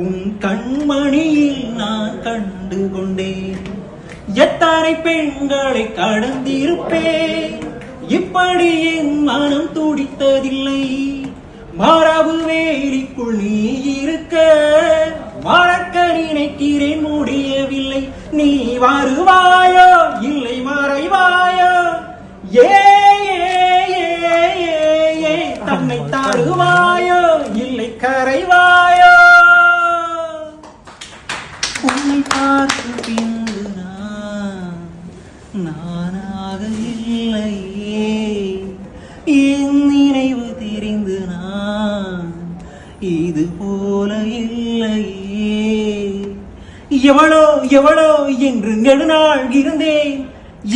உன் கண்மணியில் நான் கண்டு கொண்டேன். எத்தனை பெண்களை கடந்திருப்பேன், இப்படி என் மனம் துடித்ததில்லை. மரபு வேலிக்குள் நீ இருக்க மறக்க நினைக்கிறேன், முடியவில்லை. நீ வருவாயோ இல்லை மறைவாயோ, ஏ தன்னை தருவாயோ இல்லை கரைவாயோ. உன்னை பார்த்து பின்பு நானாக இல்லையே, என் நினைவு தெரிந்து நான் இது போல இல்லையே. எவளோ எவளோ என்று நெடுநாள் இருந்தேன்,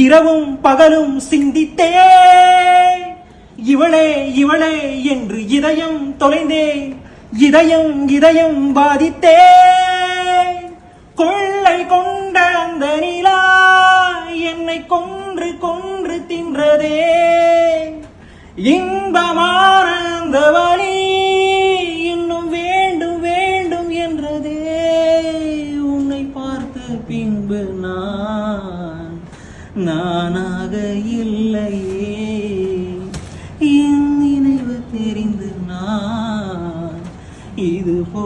இரவும் பகலும் சிந்தித்தேன். இவளே இவளே என்று இதயம் தொலைந்தேன், இதயம் இதயம் பாதித்தேன். கொள்ளை கொண்ட அந்த நிலா என்னை கொன்று கொன்று தின்றதே, இன்பமான அந்த வழி இன்னும் வேண்டும் வேண்டும் என்றதே. உன்னை பார்த்த பின்பு நானாக இல்லையே, என் நினைவு தெரிந்து நான் இது போ